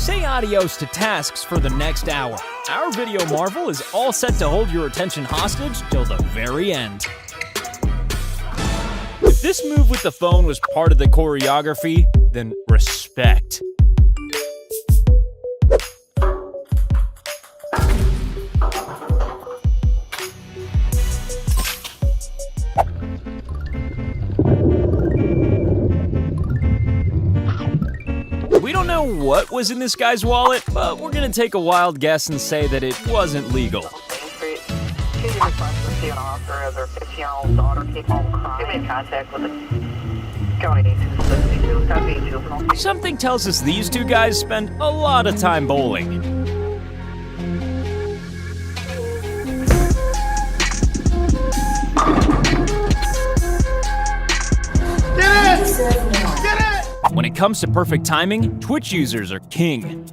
Say adios to tasks for the next hour. Our video marvel is all set to hold your attention hostage till the very end. If this move with the phone was part of the choreography, then respect. We don't know what was in this guy's wallet, but we're gonna take a wild guess and say that it wasn't legal. Something tells us these two guys spend a lot of time bowling. When it comes to perfect timing, Twitch users are king.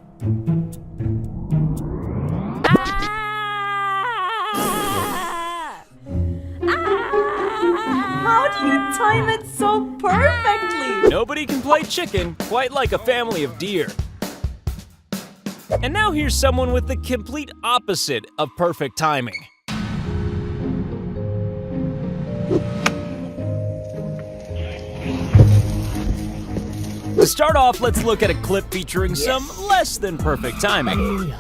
How do you time it so perfectly? Nobody can play chicken quite like a family of deer. And now here's someone with the complete opposite of perfect timing. To start off, let's look at a clip featuring some less than perfect timing.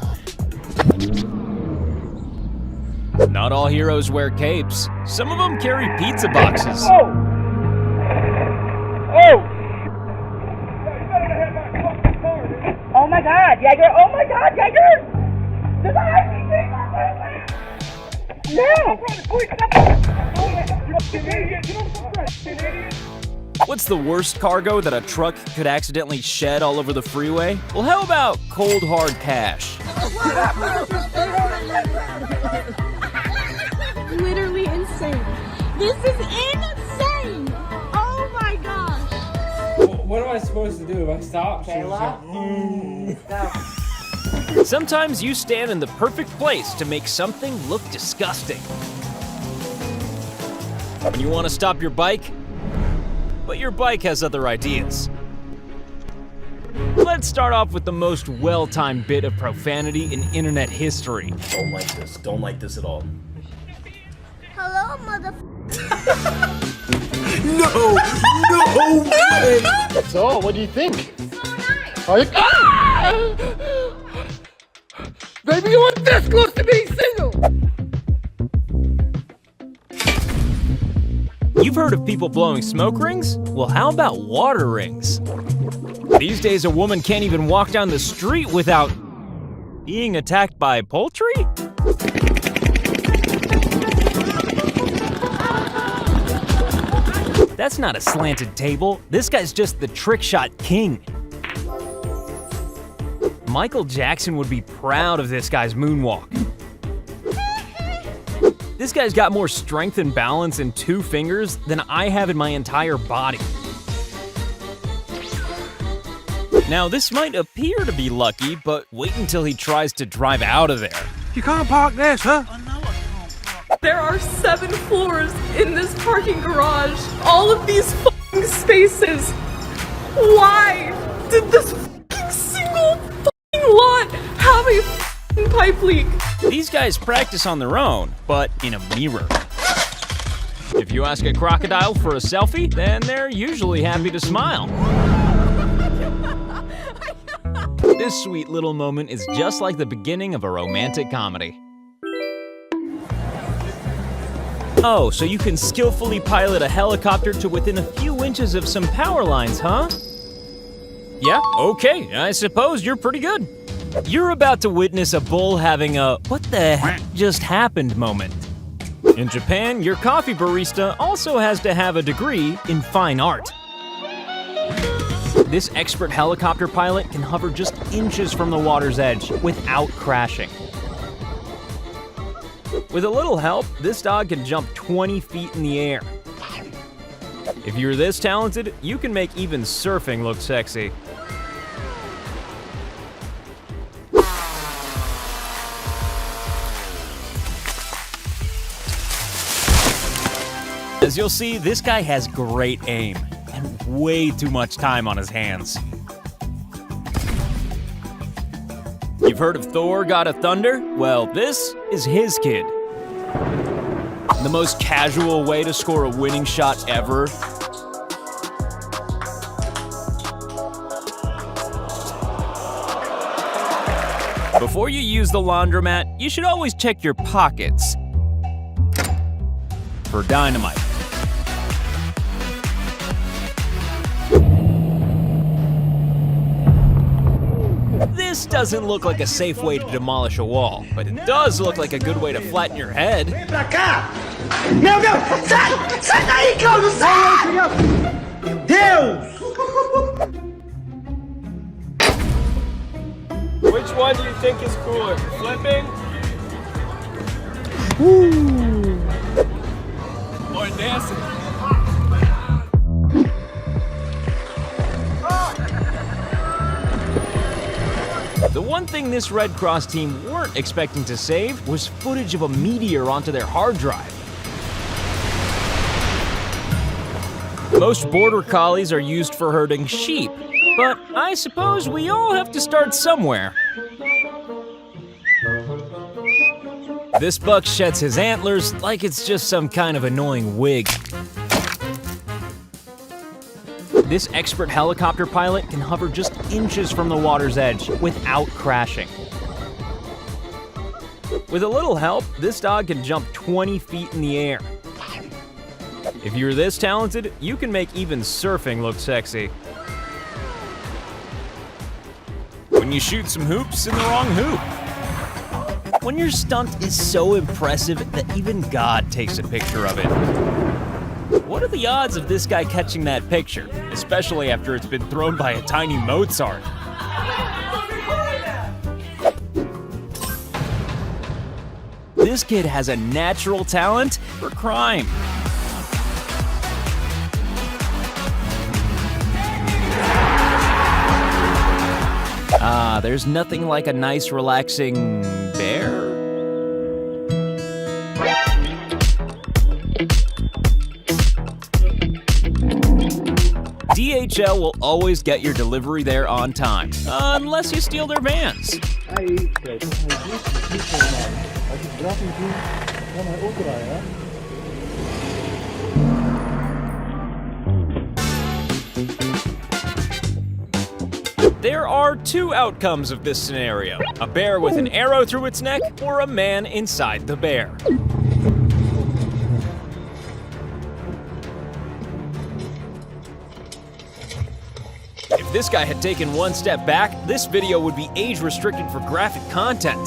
Not all heroes wear capes. Some of them carry pizza boxes. Oh my God, Jaeger! Oh my God, Jaeger! There's a high What's the worst cargo that a truck could accidentally shed all over the freeway? Well, how about cold hard cash? Literally insane. This is insane! Oh my gosh! What am I supposed to do? If I stop? Kayla? Go. Sometimes you stand in the perfect place to make something look disgusting. When you want to stop your bike, but your bike has other ideas. Let's start off with the most well-timed bit of profanity in internet history. Don't like this. Don't like this at all. Hello, mother. No! No way! So, what do you think? So nice. Are you... Ah! Baby, you weren't this close to being single! You've heard of people blowing smoke rings? Well, how about water rings? These days, a woman can't even walk down the street without being attacked by poultry? That's not a slanted table. This guy's just the trick shot king. Michael Jackson would be proud of this guy's moonwalk. This guy's got more strength and balance in 2 fingers than I have in my entire body. Now, this might appear to be lucky, but wait until he tries to drive out of there. You can't park there, sir. There are 7 floors in this parking garage. All of these fucking spaces. Why did this fucking single fucking lot have a fucking pipe leak? These guys practice on their own, but in a mirror. If you ask a crocodile for a selfie, then they're usually happy to smile. This sweet little moment is just like the beginning of a romantic comedy. Oh, so you can skillfully pilot a helicopter to within a few inches of some power lines, huh? Yeah, okay, I suppose you're pretty good. You're about to witness a bull having a what the heck just happened moment. In Japan, your coffee barista also has to have a degree in fine art. This expert helicopter pilot can hover just inches from the water's edge without crashing. With a little help, this dog can jump 20 feet in the air. If you're this talented, you can make even surfing look sexy. As you'll see, this guy has great aim and way too much time on his hands. You've heard of Thor, God of Thunder? Well, this is his kid. The most casual way to score a winning shot ever. Before you use the laundromat, you should always check your pockets for dynamite. This doesn't look like a safe way to demolish a wall, but it does look like a good way to flatten your head. Pra cá! Meu Deus! Sai! Sai daí, Cláudio! Sai! Meu Deus! Which one do you think is cooler? Flipping? Or dancing? The one thing this Red Cross team weren't expecting to save was footage of a meteor onto their hard drive. Most border collies are used for herding sheep, but I suppose we all have to start somewhere. This buck sheds his antlers like it's just some kind of annoying wig. This expert helicopter pilot can hover just inches from the water's edge without crashing. With a little help, this dog can jump 20 feet in the air. If you're this talented, you can make even surfing look sexy. When you shoot some hoops in the wrong hoop. When your stunt is so impressive that even God takes a picture of it. What are the odds of this guy catching that picture, especially after it's been thrown by a tiny Mozart? This kid has a natural talent for crime. There's nothing like a nice, relaxing bear. DHL will always get your delivery there on time, unless you steal their vans. There are two outcomes of this scenario: a bear with an arrow through its neck, or a man inside the bear. If this guy had taken one step back, this video would be age restricted for graphic content.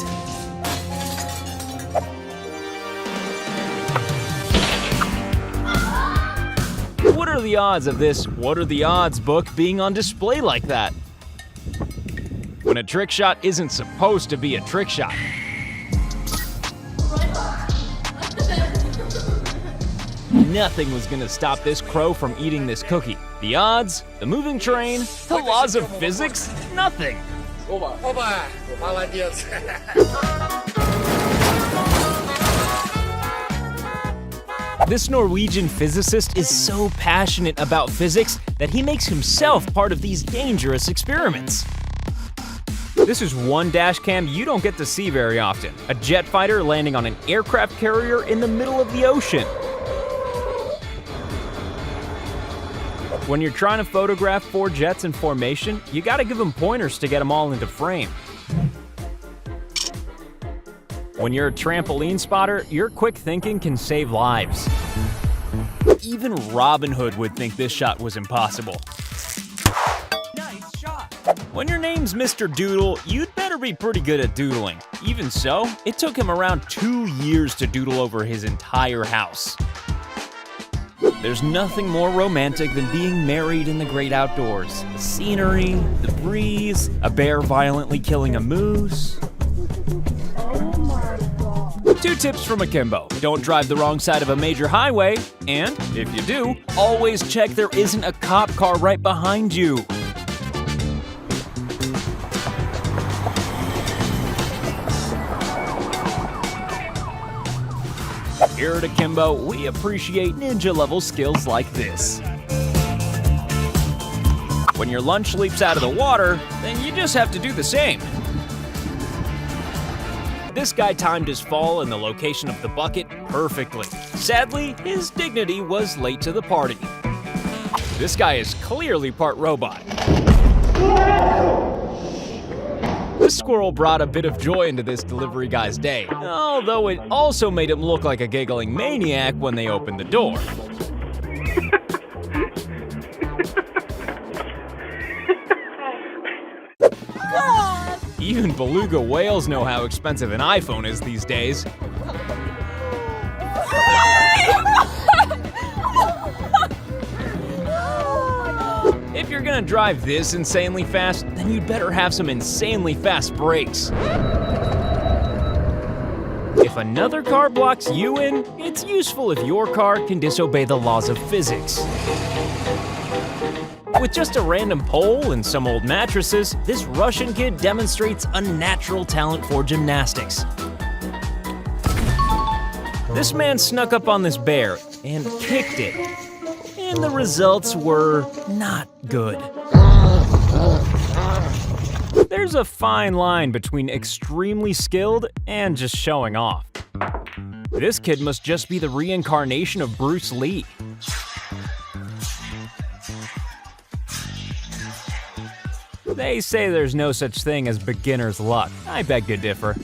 What are the odds of this What Are the Odds book being on display like that? When a trick shot isn't supposed to be a trick shot. Nothing was gonna stop this crow from eating this cookie. The odds, the moving train, the laws of physics, nothing. This Norwegian physicist is so passionate about physics that he makes himself part of these dangerous experiments. This is one dash cam you don't get to see very often. A jet fighter landing on an aircraft carrier in the middle of the ocean. When you're trying to photograph 4 jets in formation, you gotta give them pointers to get them all into frame. When you're a trampoline spotter, your quick thinking can save lives. Even Robin Hood would think this shot was impossible. Nice shot. When your name's Mr. Doodle, you'd better be pretty good at doodling. Even so, it took him around 2 years to doodle over his entire house. There's nothing more romantic than being married in the great outdoors. The scenery, the breeze, a bear violently killing a moose. 2 tips from Akimbo: don't drive the wrong side of a major highway, and if you do, always check there isn't a cop car right behind you. Here at Akimbo, we appreciate ninja-level skills like this. When your lunch leaps out of the water, then you just have to do the same. This guy timed his fall and the location of the bucket perfectly. Sadly, his dignity was late to the party. This guy is clearly part robot. This squirrel brought a bit of joy into this delivery guy's day, although it also made him look like a giggling maniac when they opened the door. Even beluga whales know how expensive an iPhone is these days. If you're gonna drive this insanely fast, then you'd better have some insanely fast brakes. If another car blocks you in, it's useful if your car can disobey the laws of physics. With just a random pole and some old mattresses, this Russian kid demonstrates unnatural talent for gymnastics. This man snuck up on this bear and kicked it. And the results were not good. There's a fine line between extremely skilled and just showing off. This kid must just be the reincarnation of Bruce Lee. They say there's no such thing as beginner's luck. I beg to differ.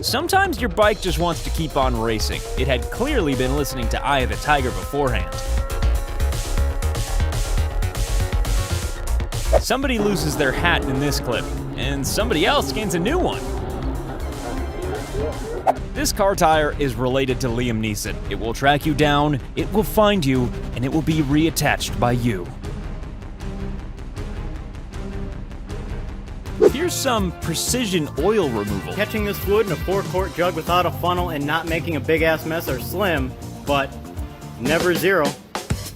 Sometimes your bike just wants to keep on racing. It had clearly been listening to Eye of the Tiger beforehand. Somebody loses their hat in this clip, and somebody else gains a new one. This car tire is related to Liam Neeson. It will track you down, it will find you, and it will be reattached by you. Here's some precision oil removal. Catching this fluid in a 4-quart jug without a funnel and not making a big ass mess are slim, but never zero.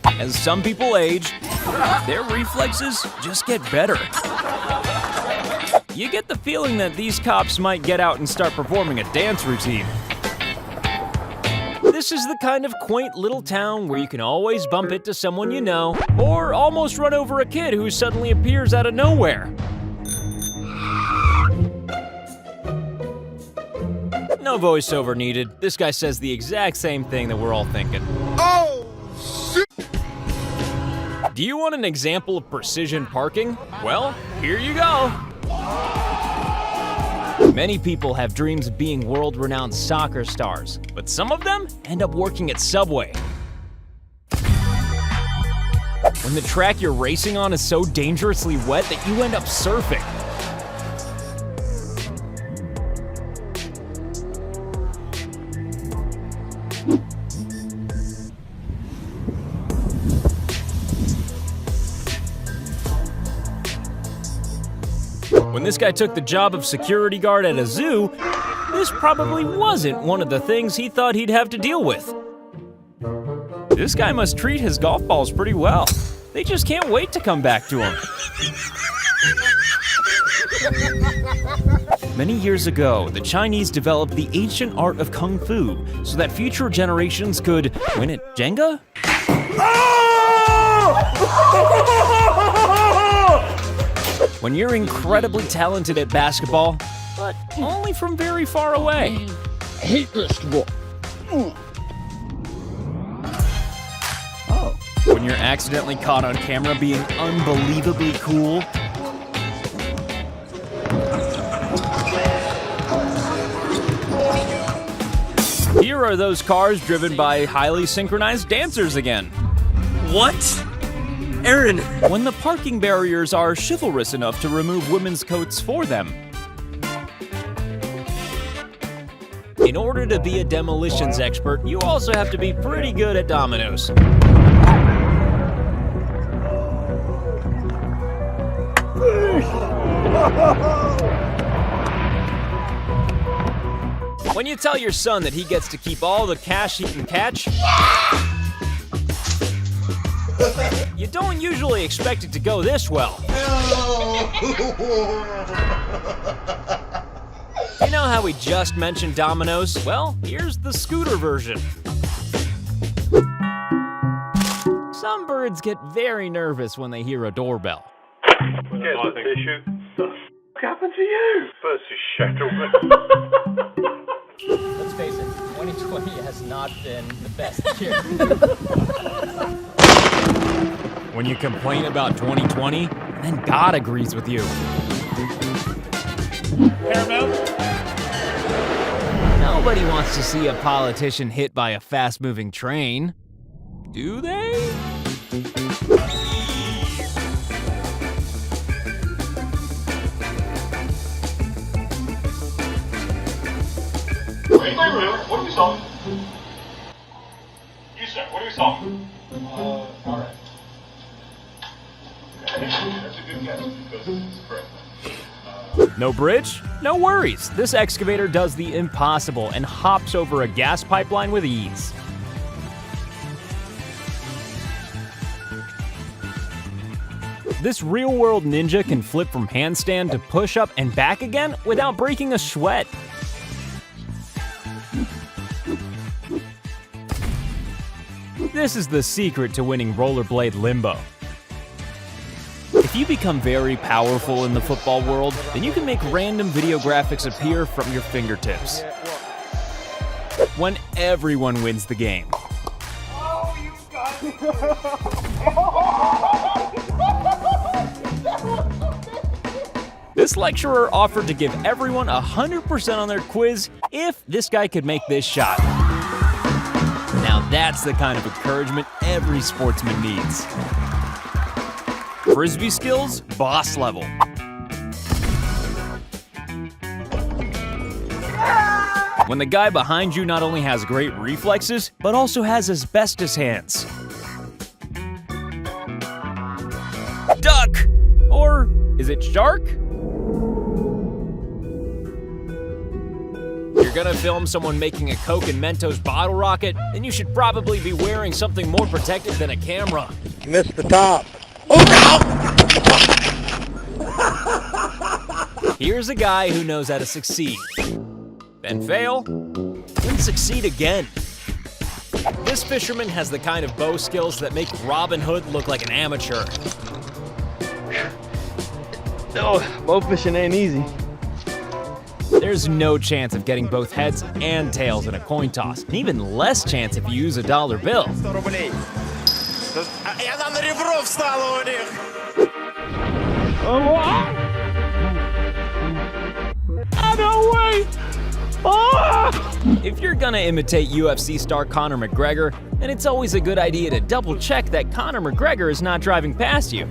As some people age, their reflexes just get better. You get the feeling that these cops might get out and start performing a dance routine. This is the kind of quaint little town where you can always bump into someone you know, or almost run over a kid who suddenly appears out of nowhere. No voiceover needed. This guy says the exact same thing that we're all thinking. Oh, shit! Do you want an example of precision parking? Well, here you go. Many people have dreams of being world-renowned soccer stars, but some of them end up working at Subway. When the track you're racing on is so dangerously wet that you end up surfing. When this guy took the job of security guard at a zoo, this probably wasn't one of the things he thought he'd have to deal with. This guy must treat his golf balls pretty well. They just can't wait to come back to him. Many years ago, the Chinese developed the ancient art of Kung Fu so that future generations could win at Jenga? When you're incredibly talented at basketball, but only from very far away. I hate basketball. When you're accidentally caught on camera being unbelievably cool. Here are those cars driven by highly synchronized dancers again. What? Aaron! When the parking barriers are chivalrous enough to remove women's coats for them. In order to be a demolitions expert, you also have to be pretty good at dominoes. When you tell your son that he gets to keep all the cash he can catch, you don't usually expect it to go this well. You know how we just mentioned dominoes? Well, here's the scooter version. Some birds get very nervous when they hear a doorbell. Get the tissue. The happened to you? Versus Shuttleman. Let's face it, 2020 has not been the best year. When you complain about 2020, then God agrees with you. Paramount? Nobody wants to see a politician hit by a fast-moving train, do they? What are you selling? You sir, what are you selling? Alright. That's a good guess because it's correct. No bridge? No worries. This excavator does the impossible and hops over a gas pipeline with ease. This real-world ninja can flip from handstand to push-up and back again without breaking a sweat. This is the secret to winning rollerblade limbo. If you become very powerful in the football world, then you can make random video graphics appear from your fingertips. When everyone wins the game. This lecturer offered to give everyone 100% on their quiz if this guy could make this shot. Now that's the kind of encouragement every sportsman needs. Frisbee skills, boss level. When the guy behind you not only has great reflexes, but also has asbestos hands. Duck! Or is it shark? You're gonna film someone making a Coke and Mentos bottle rocket, then you should probably be wearing something more protective than a camera. You missed the top. Here's a guy who knows how to succeed. Then fail, then succeed again. This fisherman has the kind of bow skills that make Robin Hood look like an amateur. No, bow fishing ain't easy. There's no chance of getting both heads and tails in a coin toss, and even less chance if you use a dollar bill. No way! If you're gonna imitate UFC star Conor McGregor, then it's always a good idea to double check that Conor McGregor is not driving past you.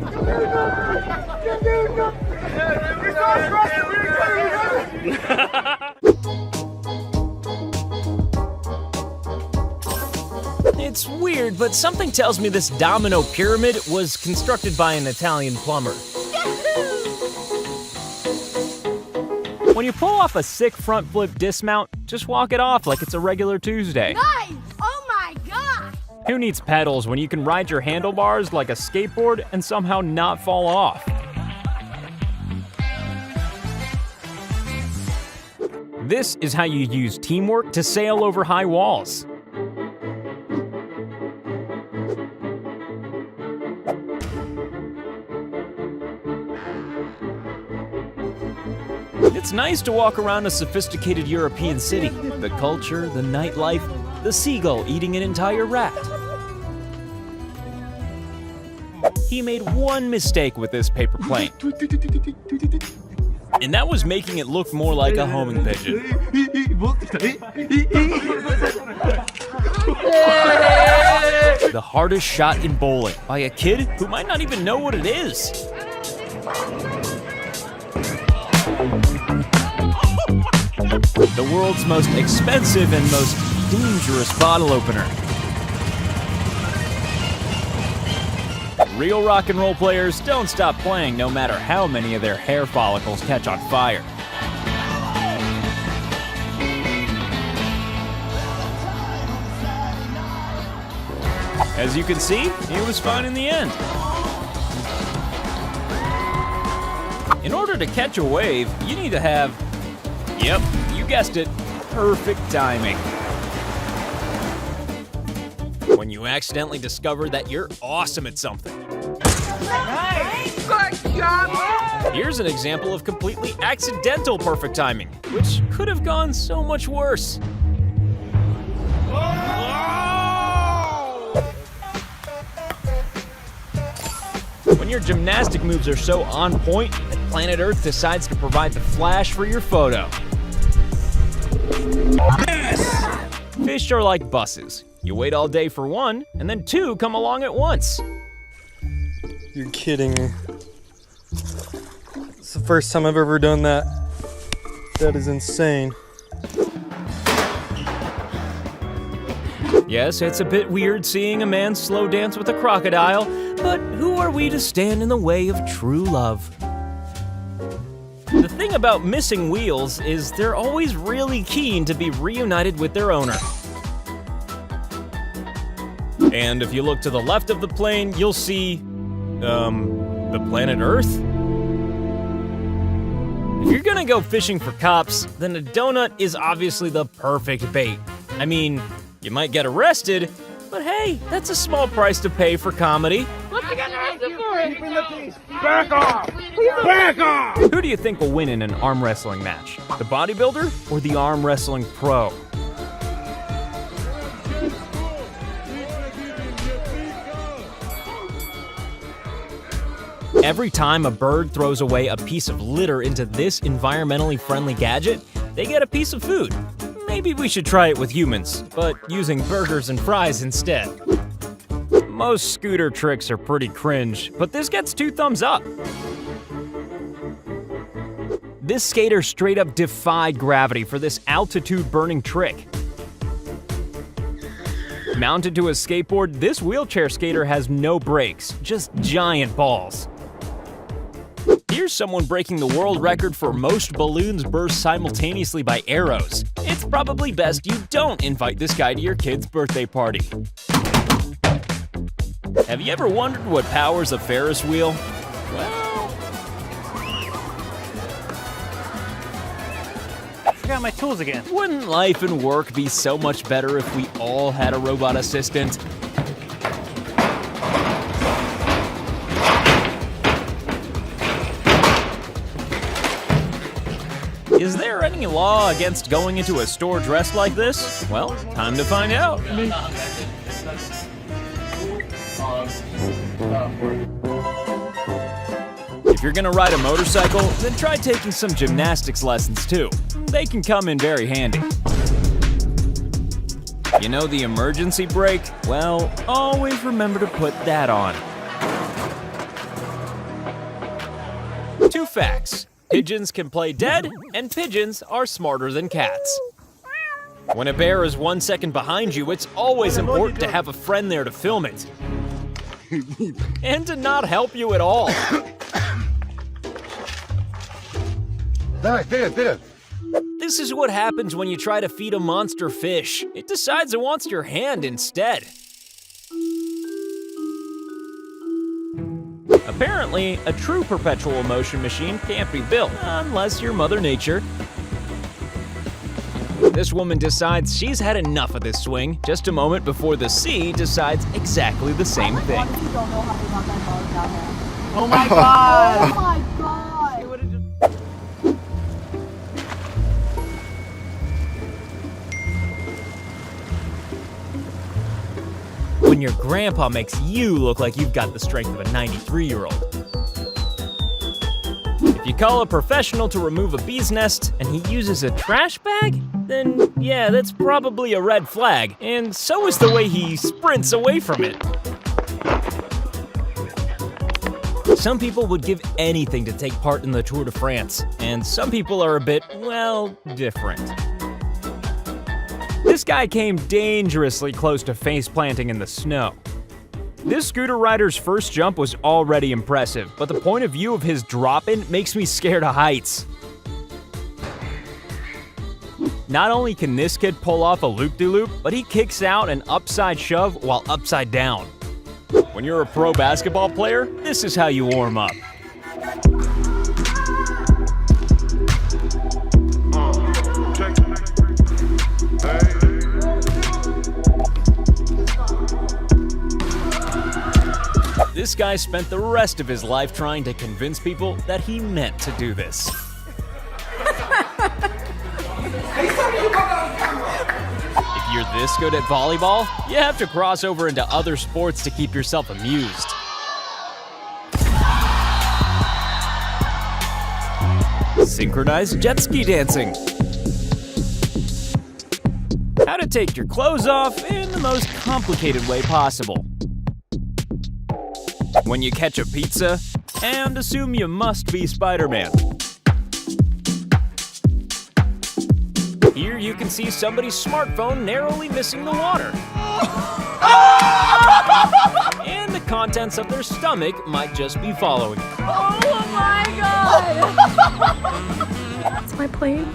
It's weird, but something tells me this domino pyramid was constructed by an Italian plumber. When you pull off a sick front flip dismount, just walk it off like it's a regular Tuesday. Guys! Oh my god! Who needs pedals when you can ride your handlebars like a skateboard and somehow not fall off? This is how you use teamwork to sail over high walls. It's nice to walk around a sophisticated European city. The culture, the nightlife, the seagull eating an entire rat. He made one mistake with this paper plane. And that was making it look more like a homing pigeon. The hardest shot in bowling by a kid who might not even know what it is. The world's most expensive and most dangerous bottle opener. Real rock and roll players don't stop playing no matter how many of their hair follicles catch on fire. As you can see, he was fine in the end. In order to catch a wave, you need to have, yep, you guessed it, perfect timing. When you accidentally discover that you're awesome at something. Nice! Good job! Here's an example of completely accidental perfect timing, which could have gone so much worse. When your gymnastic moves are so on point that planet Earth decides to provide the flash for your photo. Yes! Fish are like buses. You wait all day for one, and then two come along at once. You're kidding me. It's the first time I've ever done that. That is insane. Yes, it's a bit weird seeing a man slow dance with a crocodile, but who are we to stand in the way of true love? The thing about missing wheels is they're always really keen to be reunited with their owner. And if you look to the left of the plane, you'll see, the planet Earth? If you're gonna go fishing for cops, then a donut is obviously the perfect bait. I mean, you might get arrested, but hey, that's a small price to pay for comedy. What you got arrested for? Back off! Back off! Who do you think will win in an arm wrestling match? The bodybuilder or the arm wrestling pro? Every time a bird throws away a piece of litter into this environmentally friendly gadget, they get a piece of food. Maybe we should try it with humans, but using burgers and fries instead. Most scooter tricks are pretty cringe, but this gets 2 thumbs up. This skater straight up defied gravity for this altitude-burning trick. Mounted to a skateboard, this wheelchair skater has no brakes, just giant balls. Here's someone breaking the world record for most balloons burst simultaneously by arrows. It's probably best you don't invite this guy to your kid's birthday party. Have you ever wondered what powers a Ferris wheel? Well, I forgot my tools again. Wouldn't life and work be so much better if we all had a robot assistant? Is there any law against going into a store dressed like this? Well, time to find out. If you're gonna ride a motorcycle, then try taking some gymnastics lessons too. They can come in very handy. You know the emergency brake? Well, always remember to put that on. 2 facts. Pigeons can play dead, and pigeons are smarter than cats. When a bear is 1 second behind you, it's always important to have a friend there to film it. And to not help you at all. This is what happens when you try to feed a monster fish. It decides it wants your hand instead. Apparently, a true perpetual motion machine can't be built, unless you're Mother Nature. This woman decides she's had enough of this swing just a moment before the sea decides exactly the same thing. Oh my god! Oh my god! When your grandpa makes you look like you've got the strength of a 93-year-old. If you call a professional to remove a bee's nest and he uses a trash bag, then yeah, that's probably a red flag, and so is the way he sprints away from it. Some people would give anything to take part in the Tour de France, and some people are a bit, well, different. This guy came dangerously close to face planting in the snow. This scooter rider's first jump was already impressive, but the point of view of his drop-in makes me scared of heights. Not only can this kid pull off a loop-de-loop, but he kicks out an upside shove while upside down. When you're a pro basketball player, this is how you warm up. This guy guy spent the rest of his life trying to convince people that he meant to do this. If you're this good at volleyball, you have to cross over into other sports to keep yourself amused. Synchronized jet ski dancing. How to take your clothes off in the most complicated way possible. When you catch a pizza and assume you must be Spider-Man. Here you can see somebody's smartphone narrowly missing the water. And the contents of their stomach might just be following. Oh my god! That's my plane.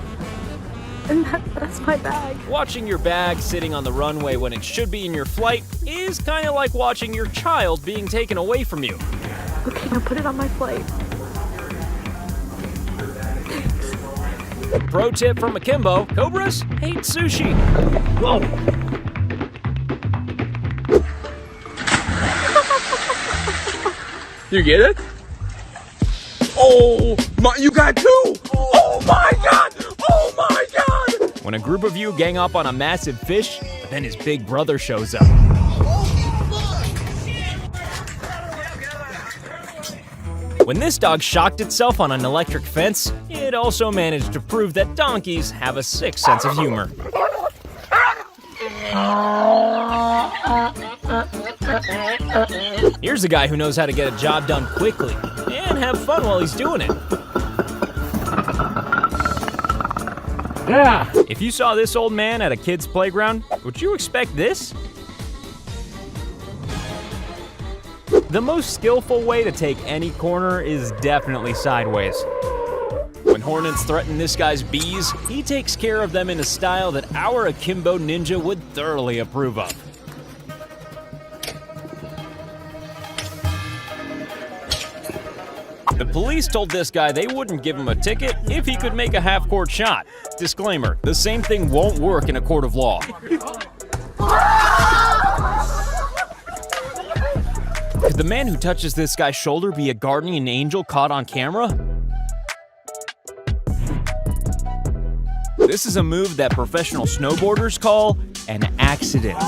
And that's my bag. Watching your bag sitting on the runway when it should be in your flight is kind of like watching your child being taken away from you. Okay, now put it on my flight. Pro tip from Akimbo, cobras hate sushi. Whoa! You get it? Oh, you got two! Oh my god! Oh my god! When a group of you gang up on a massive fish, but then his big brother shows up. When this dog shocked itself on an electric fence, it also managed to prove that donkeys have a sick sense of humor. Here's a guy who knows how to get a job done quickly and have fun while he's doing it. Yeah! If you saw this old man at a kid's playground, would you expect this? The most skillful way to take any corner is definitely sideways. When hornets threaten this guy's bees, he takes care of them in a style that our Akimbo ninja would thoroughly approve of. The police told this guy they wouldn't give him a ticket if he could make a half-court shot. Disclaimer, the same thing won't work in a court of law. Could the man who touches this guy's shoulder be a guardian angel caught on camera? This is a move that professional snowboarders call an accident.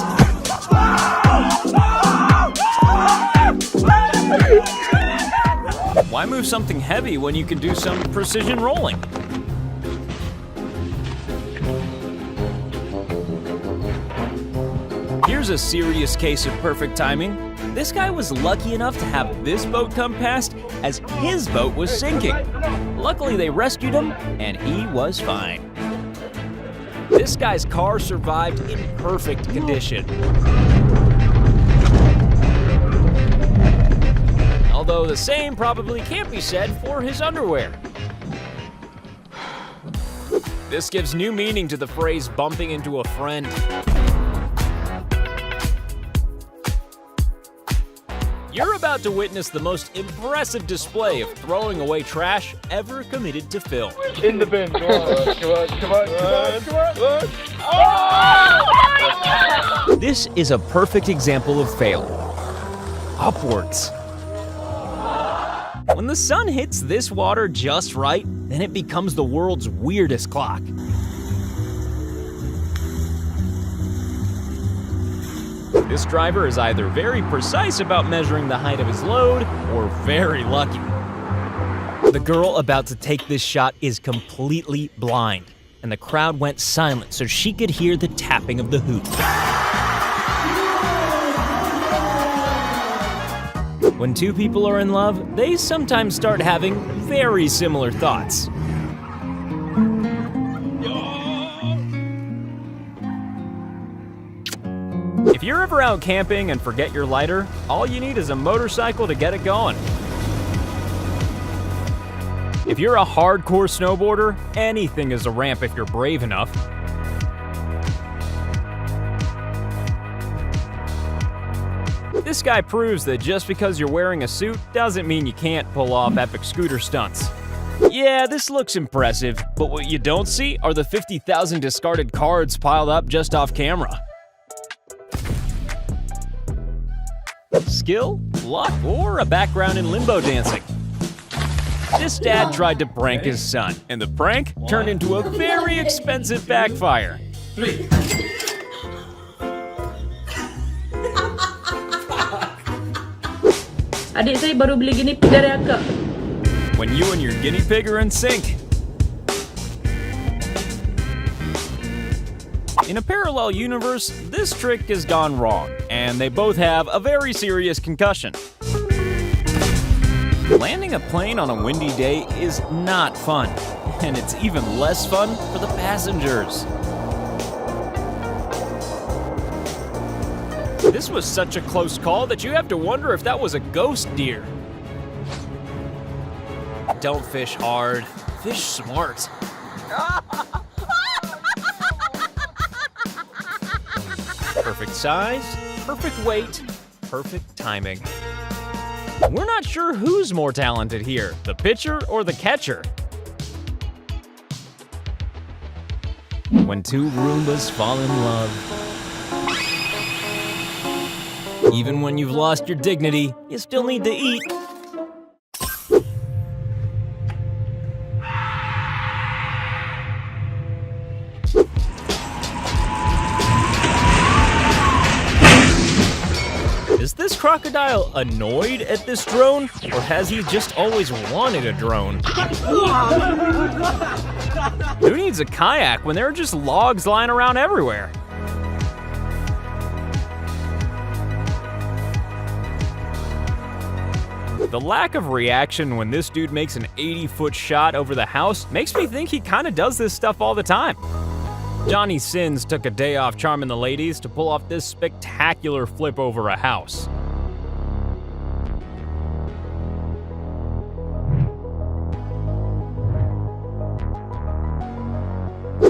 Why move something heavy when you can do some precision rolling? Here's a serious case of perfect timing. This guy was lucky enough to have this boat come past as his boat was sinking. Luckily, they rescued him, and he was fine. This guy's car survived in perfect condition. Although the same probably can't be said for his underwear. This gives new meaning to the phrase bumping into a friend. You're about to witness the most impressive display of throwing away trash ever committed to film. In the bin, come on, come on, come on, come on, come on. This is a perfect example of failure. Upwards. When the sun hits this water just right, then it becomes the world's weirdest clock. This driver is either very precise about measuring the height of his load, or very lucky. The girl about to take this shot is completely blind, and the crowd went silent so she could hear the tapping of the hoop. When two people are in love, they sometimes start having very similar thoughts. If you're ever out camping and forget your lighter, all you need is a motorcycle to get it going. If you're a hardcore snowboarder, anything is a ramp if you're brave enough. This guy proves that just because you're wearing a suit doesn't mean you can't pull off epic scooter stunts. Yeah, this looks impressive, but what you don't see are the 50,000 discarded cards piled up just off camera. Skill? luck or a background in limbo dancing. This dad tried to prank his son, and the prank turned into a very expensive backfire. 3. Adik saya baru beli guinea pig dari akak. When you and your guinea pig are in sync. In a parallel universe, this trick has gone wrong, and they both have a very serious concussion. Landing a plane on a windy day is not fun, and it's even less fun for the passengers. This was such a close call that you have to wonder if that was a ghost deer. Don't fish hard, fish smart. Perfect size, perfect weight, perfect timing. We're not sure who's more talented here, the pitcher or the catcher. When two Roombas fall in love. Even when you've lost your dignity, you still need to eat. Is this crocodile annoyed at this drone, or has he just always wanted a drone? Who needs a kayak when there are just logs lying around everywhere? The lack of reaction when this dude makes an 80-foot shot over the house makes me think he kinda does this stuff all the time. Johnny Sins took a day off charming the ladies to pull off this spectacular flip over a house.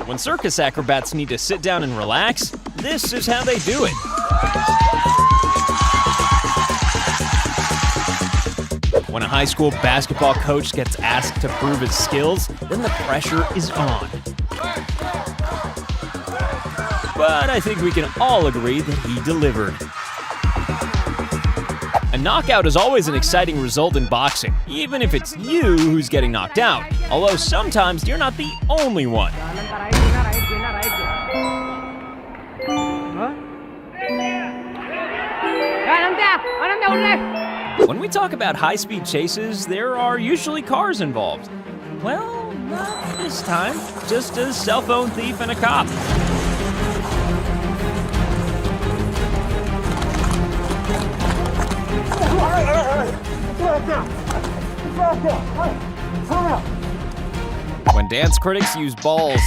When circus acrobats need to sit down and relax, this is how they do it. When a high school basketball coach gets asked to prove his skills, then the pressure is on. But I think we can all agree that he delivered. A knockout is always an exciting result in boxing, even if it's you who's getting knocked out, although sometimes you're not the only one. When we talk about high-speed chases, there are usually cars involved. Well, not this time, just a cell phone thief and a cop. When dance critics use balls.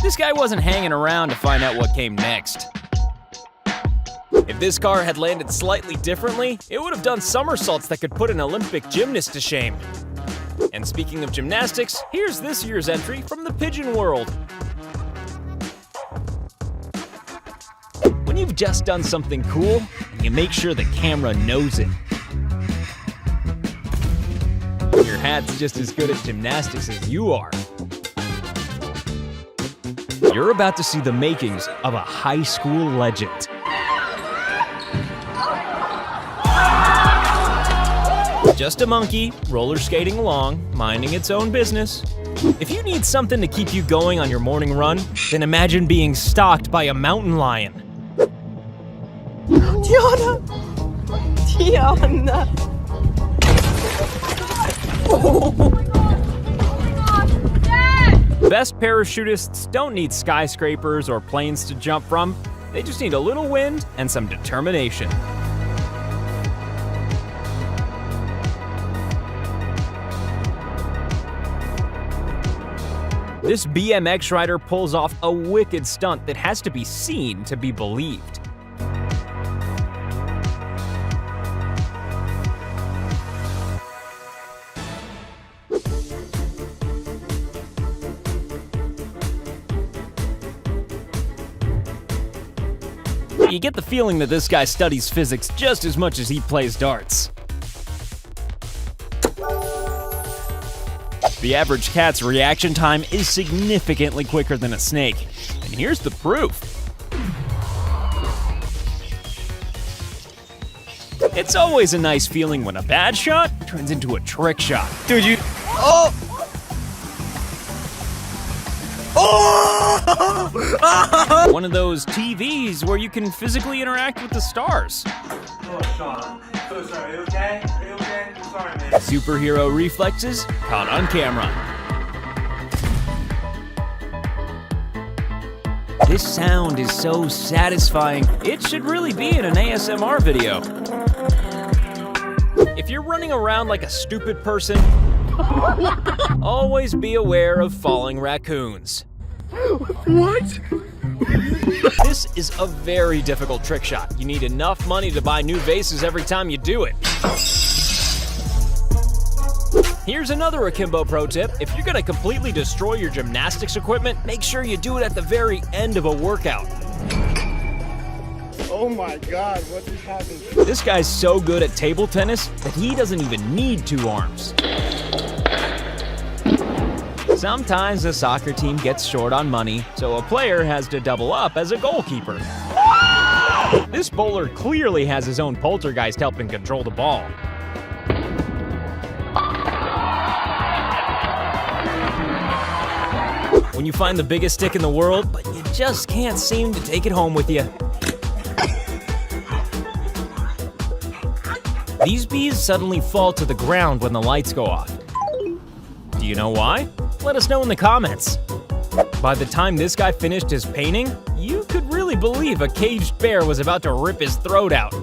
This guy wasn't hanging around to find out what came next. If this car had landed slightly differently, it would have done somersaults that could put an Olympic gymnast to shame. And speaking of gymnastics, here's this year's entry from the pigeon world. When you've just done something cool, you make sure the camera knows it. Your hat's just as good at gymnastics as you are. You're about to see the makings of a high school legend. Just a monkey, roller skating along, minding its own business. If you need something to keep you going on your morning run, then imagine being stalked by a mountain lion. Tiana! Tiana! Best parachutists don't need skyscrapers or planes to jump from. They just need a little wind and some determination. This BMX rider pulls off a wicked stunt that has to be seen to be believed. You get the feeling that this guy studies physics just as much as he plays darts. The average cat's reaction time is significantly quicker than a snake. And here's the proof. It's always a nice feeling when a bad shot turns into a trick shot. Dude, you. Oh! Oh! One of those TVs where you can physically interact with the stars. Oh, Sean. So sorry. Are you okay? Are you okay? I'm sorry, man. Superhero reflexes caught on camera. This sound is so satisfying, it should really be in an ASMR video. If you're running around like a stupid person, always be aware of falling raccoons. What? This is a very difficult trick shot. You need enough money to buy new vases every time you do it. Here's another Akimbo pro tip. If you're gonna completely destroy your gymnastics equipment, make sure you do it at the very end of a workout. Oh my God, what just happened? This guy's so good at table tennis that he doesn't even need 2 arms. Sometimes a soccer team gets short on money, so a player has to double up as a goalkeeper. This bowler clearly has his own poltergeist helping control the ball. When you find the biggest stick in the world, but you just can't seem to take it home with you. These bees suddenly fall to the ground when the lights go off. Do you know why? Let us know in the comments. By the time this guy finished his painting, you could really believe a caged bear was about to rip his throat out.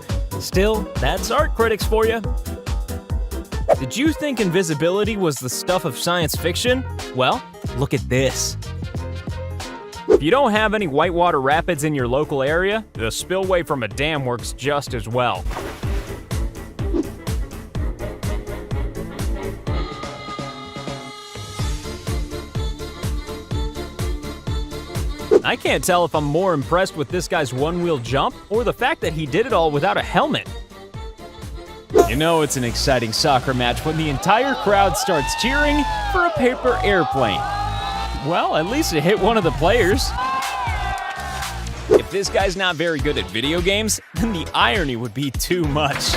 Still, that's art critics for you. Did you think invisibility was the stuff of science fiction? Well, look at this. If you don't have any whitewater rapids in your local area, the spillway from a dam works just as well. I can't tell if I'm more impressed with this guy's one-wheel jump or the fact that he did it all without a helmet. You know it's an exciting soccer match when the entire crowd starts cheering for a paper airplane. Well, at least it hit one of the players. If this guy's not very good at video games, then the irony would be too much.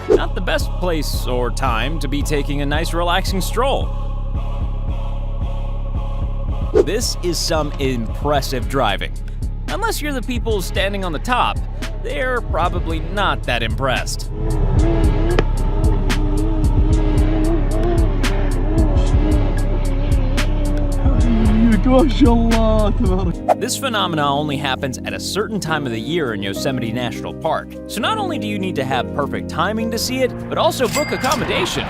Not the best place or time to be taking a nice relaxing stroll. This is some impressive driving. Unless you're the people standing on the top, they're probably not that impressed. This phenomena only happens at a certain time of the year in Yosemite National Park. So not only do you need to have perfect timing to see it, but also book accommodation.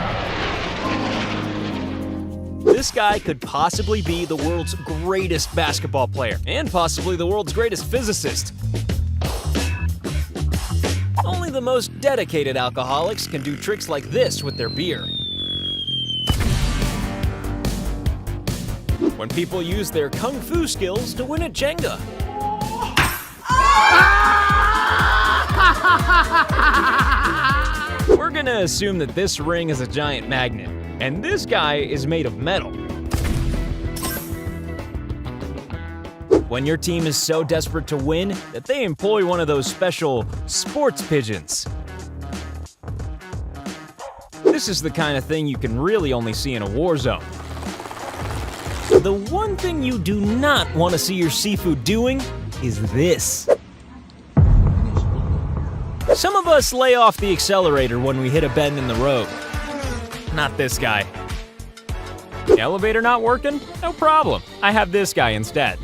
This guy could possibly be the world's greatest basketball player, and possibly the world's greatest physicist. Only the most dedicated alcoholics can do tricks like this with their beer. When people use their kung fu skills to win at Jenga. We're gonna assume that this ring is a giant magnet, and this guy is made of metal. When your team is so desperate to win that they employ one of those special sports pigeons. This is the kind of thing you can really only see in a war zone. The one thing you do not want to see your seafood doing is this. Some of us lay off the accelerator when we hit a bend in the road. Not this guy. The elevator not working? No problem. I have this guy instead.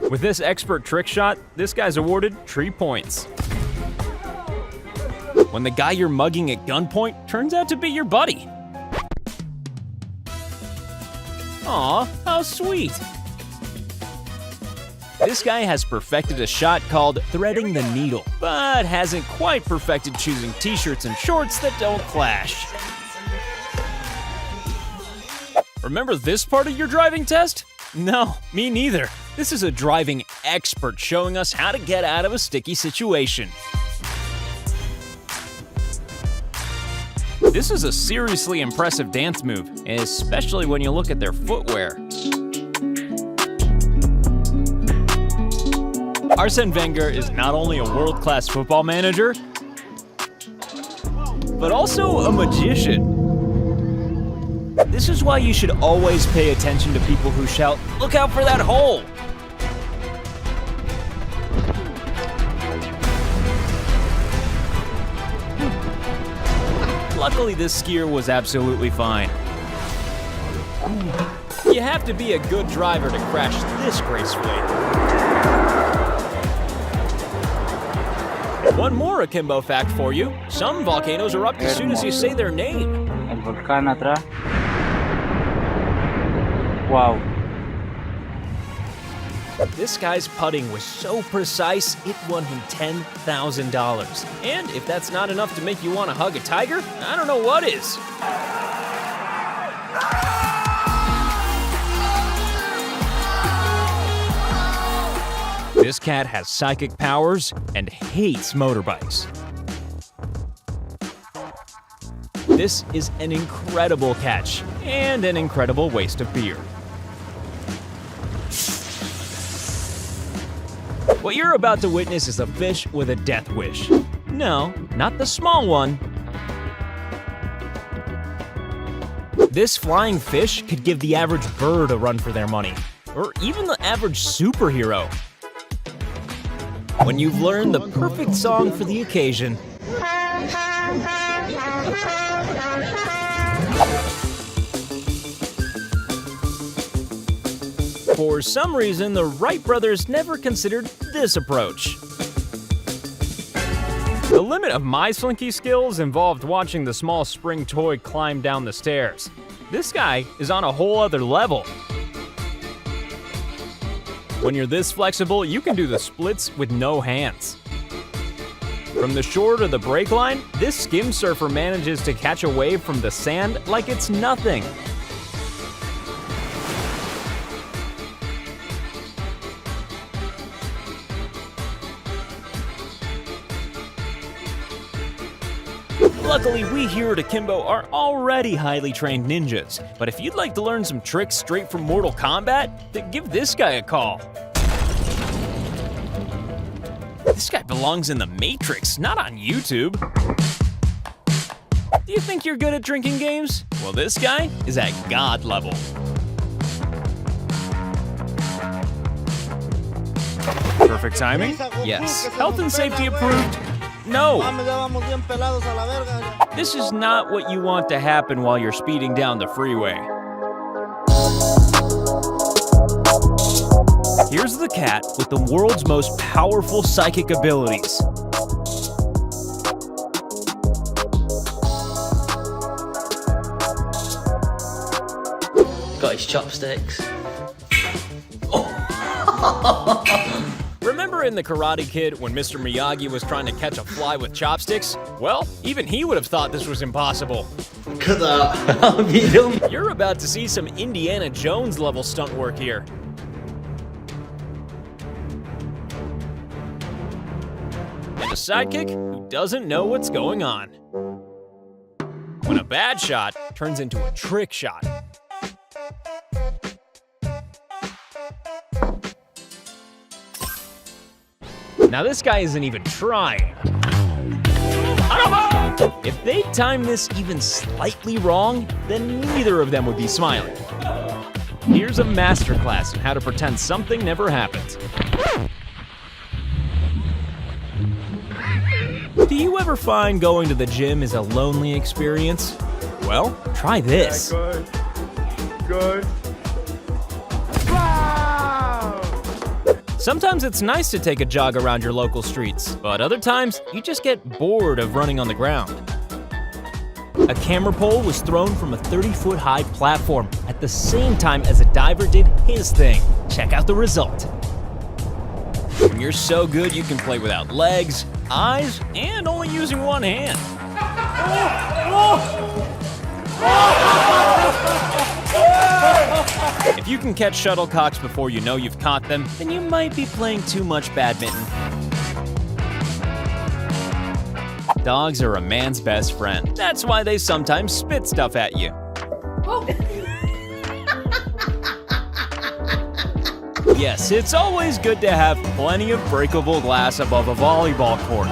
With this expert trick shot, this guy's awarded 3 points. When the guy you're mugging at gunpoint turns out to be your buddy. Aw, how sweet. This guy has perfected a shot called threading the needle, but hasn't quite perfected choosing t-shirts and shorts that don't clash. Remember this part of your driving test? No, me neither. This is a driving expert showing us how to get out of a sticky situation. This is a seriously impressive dance move, especially when you look at their footwear. Arsene Wenger is not only a world-class football manager, but also a magician. This is why you should always pay attention to people who shout, "Look out for that hole!" Luckily, this skier was absolutely fine. You have to be a good driver to crash this gracefully. One more Akimbo fact for you. Some volcanoes erupt as soon as you say their name. El volcán atrás. Wow. This guy's putting was so precise, it won him $10,000. And if that's not enough to make you want to hug a tiger, I don't know what is. This cat has psychic powers and hates motorbikes. This is an incredible catch and an incredible waste of beer. What you're about to witness is a fish with a death wish. No, not the small one. This flying fish could give the average bird a run for their money, or even the average superhero. When you've learned the perfect song for the occasion, for some reason, the Wright brothers never considered this approach. The limit of my slinky skills involved watching the small spring toy climb down the stairs. This guy is on a whole other level. When you're this flexible, you can do the splits with no hands. From the shore to the brake line, this skim surfer manages to catch a wave from the sand like it's nothing. Luckily, we here at Akimbo are already highly trained ninjas, but if you'd like to learn some tricks straight from Mortal Kombat, then give this guy a call. This guy belongs in the Matrix, not on YouTube. Do you think you're good at drinking games? Well, this guy is at God level. Perfect timing? Yes. Health and safety approved? No. This is not what you want to happen while you're speeding down the freeway. Here's the cat with the world's most powerful psychic abilities. Got his chopsticks. Remember in The Karate Kid when Mr. Miyagi was trying to catch a fly with chopsticks? Well, even he would have thought this was impossible. You're about to see some Indiana Jones level stunt work here. And a sidekick who doesn't know what's going on. When a bad shot turns into a trick shot. Now this guy isn't even trying. If they time this even slightly wrong, then neither of them would be smiling. Here's a masterclass in how to pretend something never happened. Do you ever find going to the gym is a lonely experience? Well, try this. Good. Sometimes it's nice to take a jog around your local streets, but other times you just get bored of running on the ground. A camera pole was thrown from a 30-foot high platform at the same time as a diver did his thing. Check out the result. When you're so good you can play without legs, eyes, and only using one hand. If you can catch shuttlecocks before you know you've caught them, then you might be playing too much badminton. Dogs are a man's best friend. That's why they sometimes spit stuff at you. Yes, it's always good to have plenty of breakable glass above a volleyball court.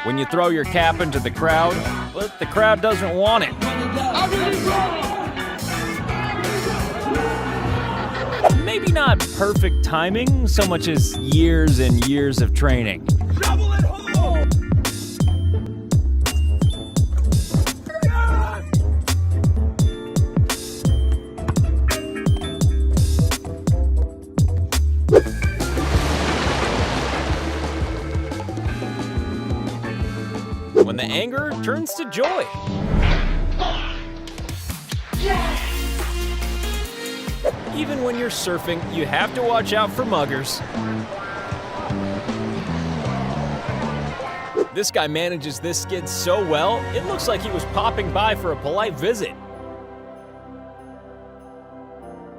When you throw your cap into the crowd, but the crowd doesn't want it. Maybe not perfect timing so much as years and years of training. Shovel it home! When the anger turns to joy. Even when you're surfing, you have to watch out for muggers. This guy manages this skid so well, it looks like he was popping by for a polite visit.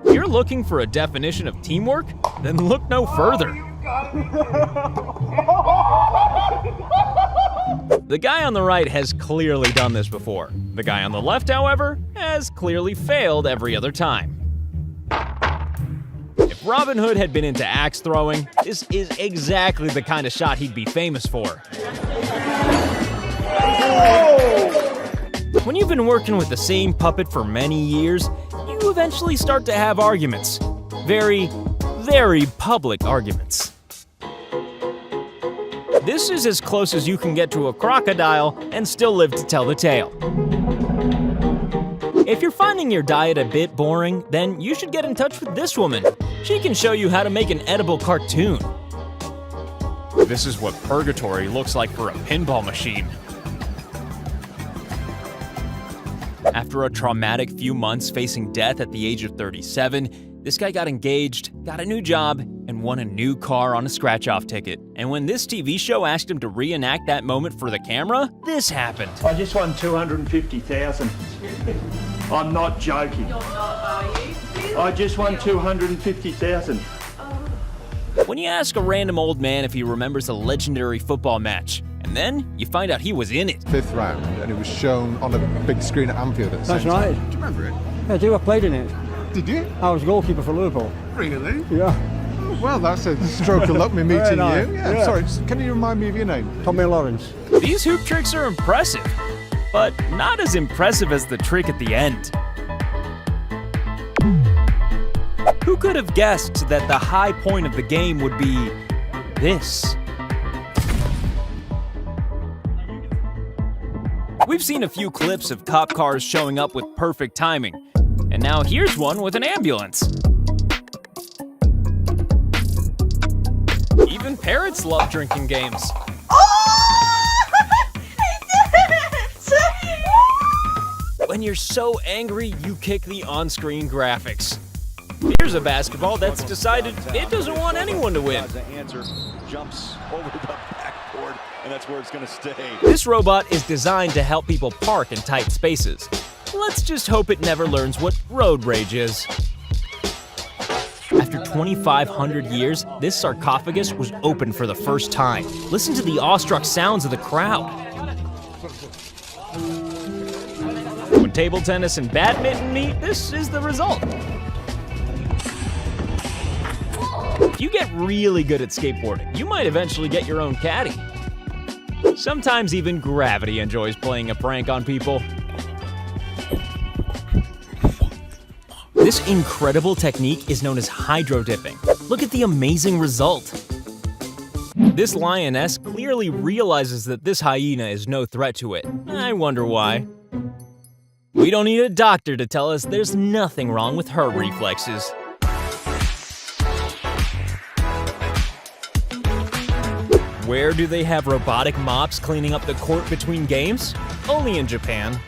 You're looking for a definition of teamwork? Then look no further. The guy on the right has clearly done this before. The guy on the left, however, has clearly failed every other time. If Robin Hood had been into axe throwing, this is exactly the kind of shot he'd be famous for. When you've been working with the same puppet for many years, you eventually start to have arguments. Very, very public arguments. This is as close as you can get to a crocodile and still live to tell the tale. If you're finding your diet a bit boring, then you should get in touch with this woman. She can show you how to make an edible cartoon. This is what purgatory looks like for a pinball machine. After a traumatic few months facing death at the age of 37, this guy got engaged, got a new job, and won a new car on a scratch-off ticket. And when this TV show asked him to reenact that moment for the camera, this happened. I just won 250,000. I'm not joking. You're not, are you? I just won 250,000. When you ask a random old man if he remembers a legendary football match, and then you find out he was in it. 5th round, and it was shown on a big screen at Anfield at the That's same right. time. Do you remember it? I do. I played in it. Did you? I was goalkeeper for Liverpool. Really? Yeah. Well, that's a stroke of luck, me meeting nice. you. Yeah. Sorry, can you remind me of your name? Tommy Lawrence. These hoop tricks are impressive, but not as impressive as the trick at the end. Who could have guessed that the high point of the game would be this? We've seen a few clips of cop cars showing up with perfect timing, and now here's one with an ambulance. Even parrots love drinking games. When you're so angry, you kick the on-screen graphics. Here's a basketball that's decided it doesn't want anyone to win. The answer jumps over the backboard, and that's where it's going to stay. This robot is designed to help people park in tight spaces. Let's just hope it never learns what road rage is. After 2,500 years, this sarcophagus was opened for the first time. Listen to the awestruck sounds of the crowd. When table tennis and badminton meet, this is the result. If you get really good at skateboarding, you might eventually get your own caddy. Sometimes even gravity enjoys playing a prank on people. This incredible technique is known as hydro dipping. Look at the amazing result. This lioness clearly realizes that this hyena is no threat to it. I wonder why. We don't need a doctor to tell us there's nothing wrong with her reflexes. Where do they have robotic mops cleaning up the court between games? Only in Japan.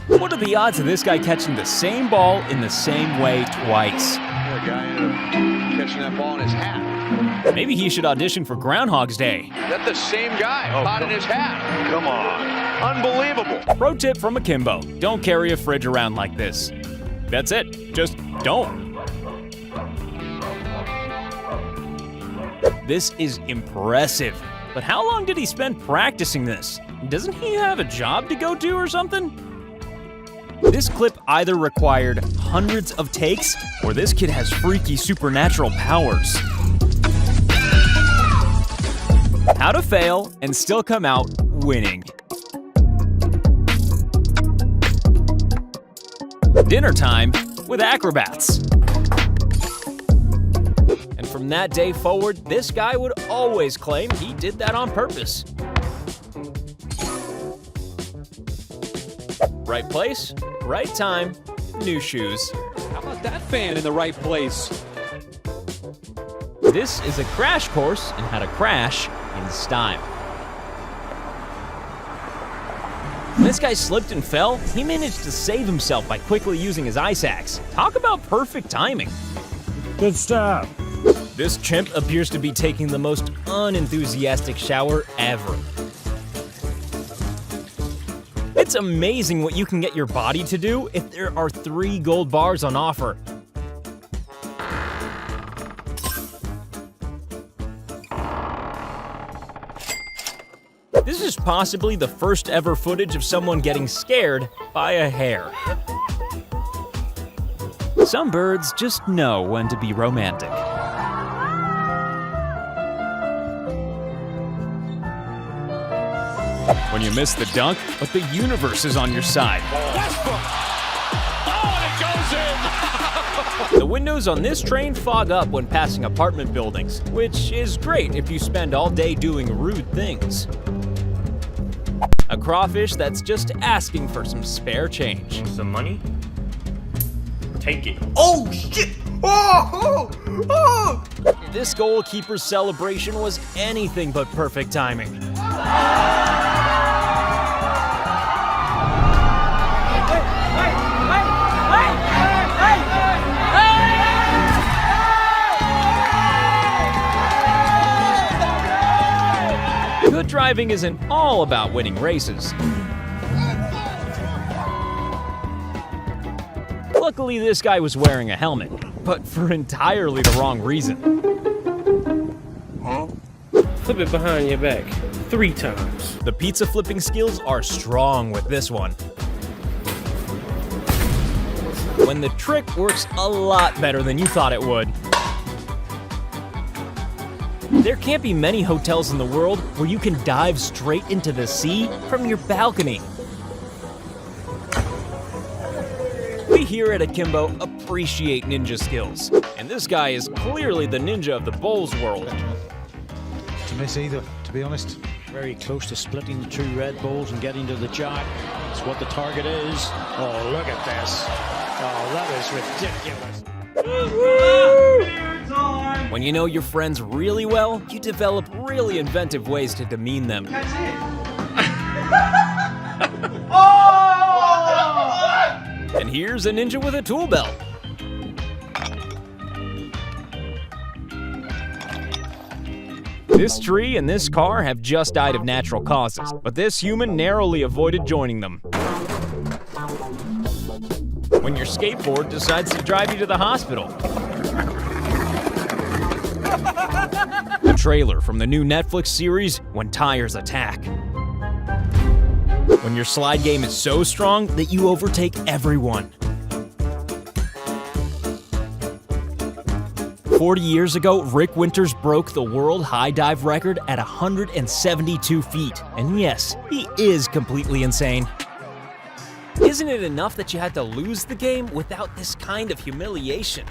What are the odds of this guy catching the same ball in the same way twice? A guy in a catching that ball in his hat. Maybe he should audition for Groundhog's Day. That's the same guy caught in his hat. Come on. Unbelievable. Pro tip from Akimbo, don't carry a fridge around like this. That's it, just don't. This is impressive, but how long did he spend practicing this? Doesn't he have a job to go to or something? This clip either required hundreds of takes, or this kid has freaky supernatural powers. How to fail and still come out winning. Dinner time with acrobats. And from that day forward, this guy would always claim he did that on purpose. Right place, right time, new shoes. How about that fan in the right place? This is a crash course in how to crash in style. When this guy slipped and fell, he managed to save himself by quickly using his ice axe. Talk about perfect timing. Good stuff. This chimp appears to be taking the most unenthusiastic shower ever. It's amazing what you can get your body to do if there are 3 gold bars on offer. This is possibly the first ever footage of someone getting scared by a hare. Some birds just know when to be romantic. When you miss the dunk, but the universe is on your side. Oh, and it goes in! The windows on this train fog up when passing apartment buildings, which is great if you spend all day doing rude things. A crawfish that's just asking for some spare change. Some money? Take it. Oh, shit! Oh! Oh! This goalkeeper's celebration was anything but perfect timing. Good driving isn't all about winning races. Luckily, this guy was wearing a helmet, but for entirely the wrong reason. Flip it behind your back 3 times. The pizza flipping skills are strong with this one. When the trick works a lot better than you thought it would. There can't be many hotels in the world where you can dive straight into the sea from your balcony. We here at Akimbo appreciate ninja skills, and this guy is clearly the ninja of the bowls world. To miss either, to be honest. Very close to splitting the 2 red balls and getting to the jar. That's what the target is. Oh, look at this. Oh, that is ridiculous. When you know your friends really well, you develop really inventive ways to demean them. And here's a ninja with a tool belt. This tree and this car have just died of natural causes, but this human narrowly avoided joining them. When your skateboard decides to drive you to the hospital. A trailer from the new Netflix series, When Tires Attack. When your slide game is so strong that you overtake everyone. 40 years ago, Rick Winters broke the world high dive record at 172 feet. And yes, he is completely insane. Isn't it enough that you had to lose the game without this kind of humiliation?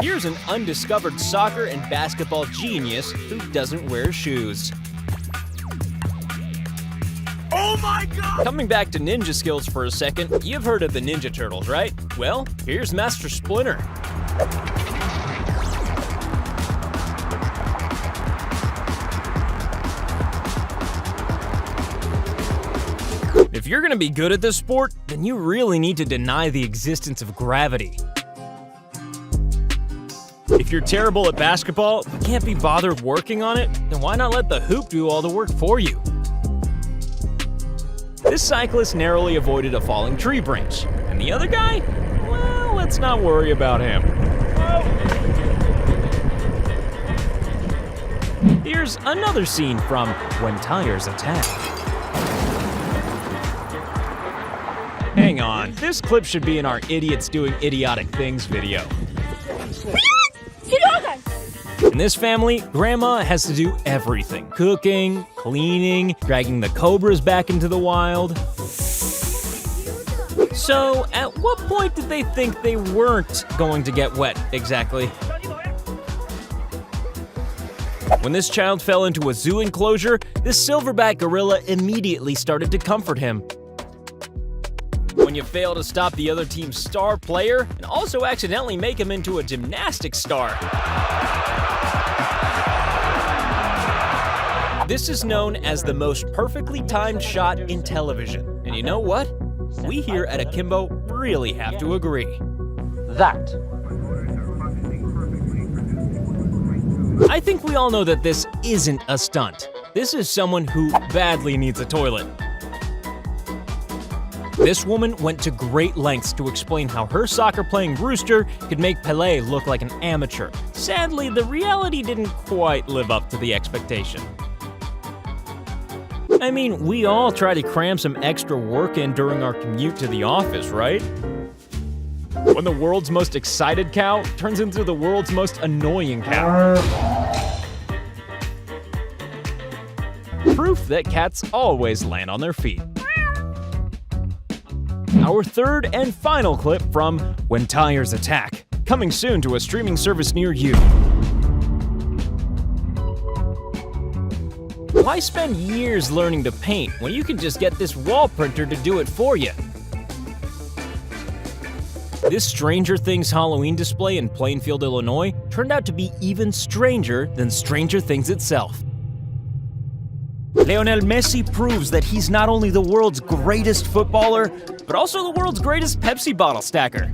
Here's an undiscovered soccer and basketball genius who doesn't wear shoes. Oh my God! Coming back to ninja skills for a second, you've heard of the Ninja Turtles, right? Well, here's Master Splinter. If you're gonna be good at this sport, then you really need to deny the existence of gravity. If you're terrible at basketball but can't be bothered working on it, then why not let the hoop do all the work for you? This cyclist narrowly avoided a falling tree branch, and the other guy? Well, let's not worry about him. Here's another scene from When Tires Attack. Hang on, this clip should be in our Idiots Doing Idiotic Things video. In this family, Grandma has to do everything. Cooking, cleaning, dragging the cobras back into the wild. So, at what point did they think they weren't going to get wet exactly? When this child fell into a zoo enclosure, this silverback gorilla immediately started to comfort him. When you fail to stop the other team's star player and also accidentally make him into a gymnastics star. This is known as the most perfectly timed shot in television. And you know what? We here at Akimbo really have to agree. That. I think we all know that this isn't a stunt. This is someone who badly needs a toilet. This woman went to great lengths to explain how her soccer-playing rooster could make Pelé look like an amateur. Sadly, the reality didn't quite live up to the expectation. I mean, we all try to cram some extra work in during our commute to the office, right? When the world's most excited cow turns into the world's most annoying cow. Proof that cats always land on their feet. Our third and final clip from When Tires Attack, coming soon to a streaming service near you. Why spend years learning to paint when you can just get this wall printer to do it for you? This Stranger Things Halloween display in Plainfield, Illinois turned out to be even stranger than Stranger Things itself. Lionel Messi proves that he's not only the world's greatest footballer, but also the world's greatest Pepsi bottle stacker.